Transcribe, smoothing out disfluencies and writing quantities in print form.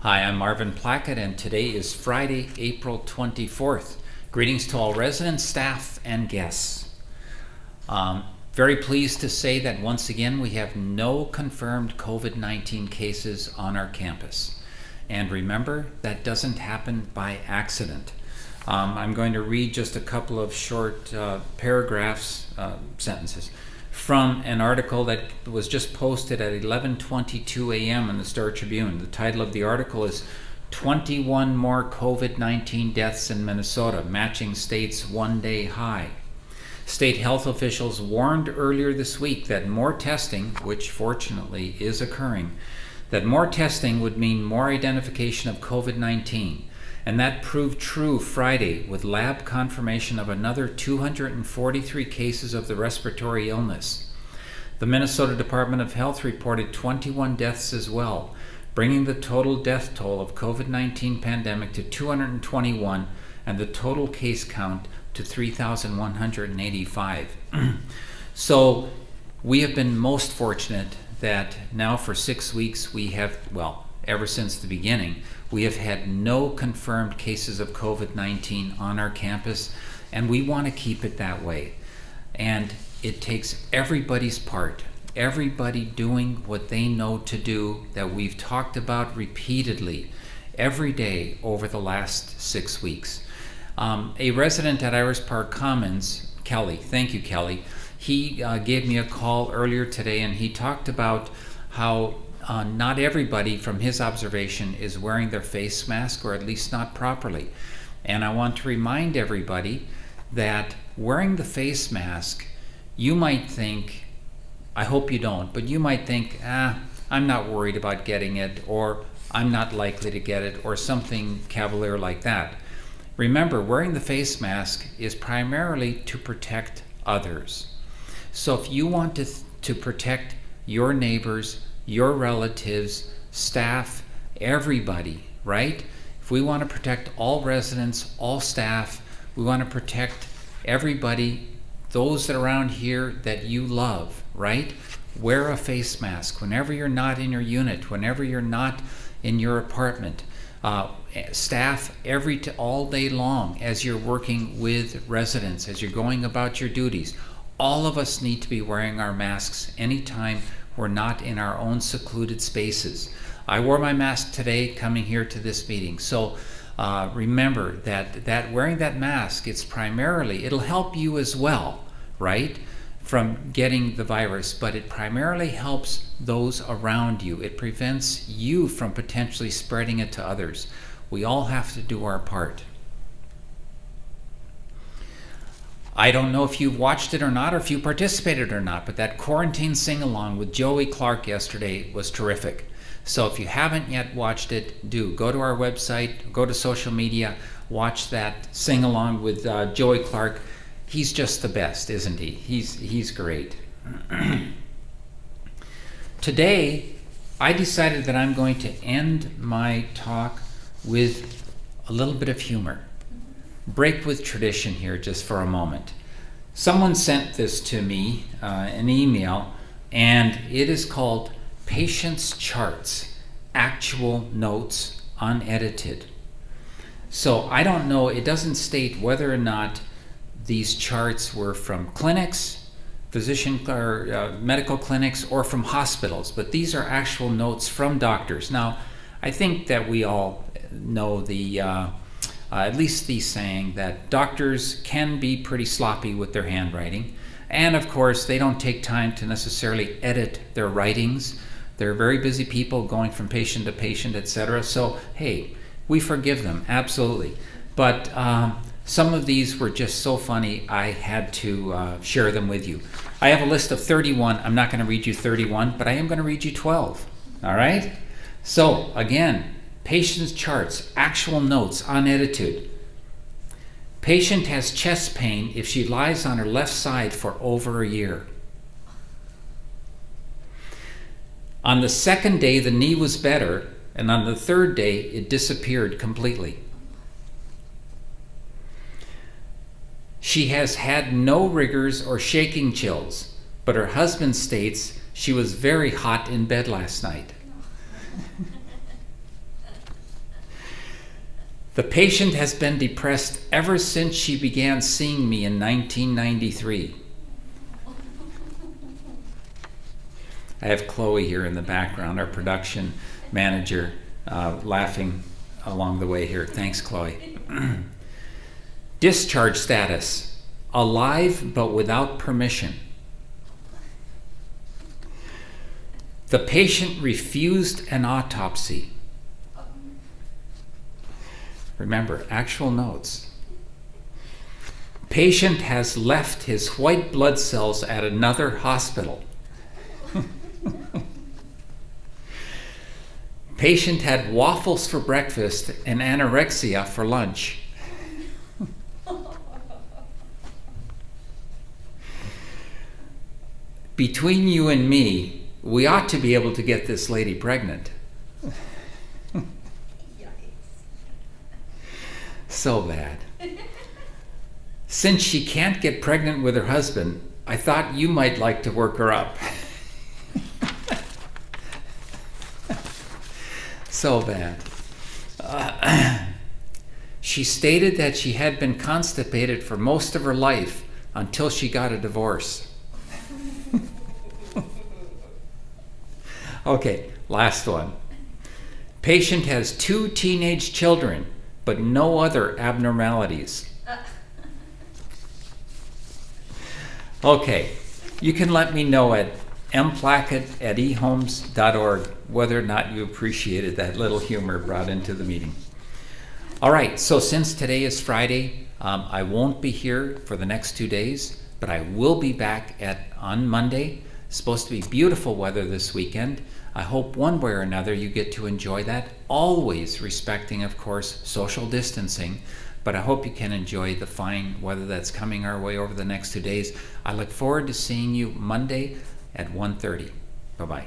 Hi, I'm Marvin Plackett, and today is Friday, April 24th. Greetings to all residents, staff, and guests. Very pleased to say that once again we have no confirmed COVID-19 cases on our campus. And remember, that doesn't happen by accident. I'm going to read just a couple of short sentences from an article that was just posted at 11:22 a.m. in the Star Tribune. The title of the article is 21 More COVID-19 Deaths in Minnesota, Matching State's One-Day High. State health officials warned earlier this week that more testing, which fortunately is occurring, that more testing would mean more identification of COVID-19. And that proved true Friday with lab confirmation of another 243 cases of the respiratory illness. The Minnesota Department of Health reported 21 deaths as well, bringing the total death toll of COVID-19 pandemic to 221 and the total case count to 3,185. So we have been most fortunate that now for 6 weeks we have, ever since the beginning, we have had no confirmed cases of COVID-19 on our campus, and we want to keep it that way. And it takes everybody's part, everybody doing what they know to do that we've talked about repeatedly every day over the last 6 weeks. A resident at Iris Park Commons, Kelly, thank you, Kelly, he gave me a call earlier today, and he talked about how not everybody, from his observation, is wearing their face mask, or at least not properly. And I want to remind everybody that wearing the face mask, you might think, I hope you don't, but you might think, I'm not worried about getting it, or I'm not likely to get it, or something cavalier like that. Remember, wearing the face mask is primarily to protect others. So if you want to protect your neighbors, your relatives, staff, everybody, right? If we want to protect all residents, all staff, we want to protect everybody, those that are around here that you love, right? Wear a face mask whenever you're not in your unit, whenever you're not in your apartment. Staff all day long as you're working with residents, as you're going about your duties. All of us need to be wearing our masks anytime we're not in our own secluded spaces. I wore my mask today coming here to this meeting. So remember that wearing that mask, it'll help you as well, right, from getting the virus, but it primarily helps those around you. It prevents you from potentially spreading it to others. We all have to do our part. I don't know if you watched it or not, or if you participated or not, but that quarantine sing-along with Joey Clark yesterday was terrific. So if you haven't yet watched it, do. Go to our website, go to social media, watch that sing-along with Joey Clark. He's just the best, isn't he? He's great. Today, I decided that I'm going to end my talk with a little bit of humor. Break with tradition here just for a moment. Someone sent this to me, an email, and it is called Patient's Charts, Actual Notes Unedited. So I don't know, it doesn't state whether or not these charts were from clinics, physician or medical clinics, or from hospitals, but these are actual notes from doctors. Now, I think that we all know at least the saying that doctors can be pretty sloppy with their handwriting. And of course, they don't take time to necessarily edit their writings. They're very busy people going from patient to patient, etc. So, hey, we forgive them, absolutely. But some of these were just so funny, I had to share them with you. I have a list of 31. I'm not going to read you 31, but I am going to read you 12. All right? So, again, patient's charts, actual notes, unedited. Patient has chest pain if she lies on her left side for over a year. On the second day, the knee was better, and on the third day, it disappeared completely. She has had no rigors or shaking chills, but her husband states she was very hot in bed last night. The patient has been depressed ever since she began seeing me in 1993. I have Chloe here in the background, our production manager, laughing along the way here. Thanks, Chloe. Discharge status: alive but without permission. The patient refused an autopsy. Remember, actual notes. Patient has left his white blood cells at another hospital. Patient had waffles for breakfast and anorexia for lunch. Between you and me, we ought to be able to get this lady pregnant. So bad. Since she can't get pregnant with her husband, I thought you might like to work her up. So bad. She stated that she had been constipated for most of her life until she got a divorce. Okay, last one. Patient has 2 teenage children, but no other abnormalities. Okay, you can let me know at mplackett@ehomes.org whether or not you appreciated that little humor brought into the meeting. All right, so since today is Friday, I won't be here for the next 2 days, but I will be back on Monday. It's supposed to be beautiful weather this weekend. I hope one way or another you get to enjoy that, always respecting, of course, social distancing. But I hope you can enjoy the fine weather that's coming our way over the next 2 days. I look forward to seeing you Monday at 1:30. Bye-bye.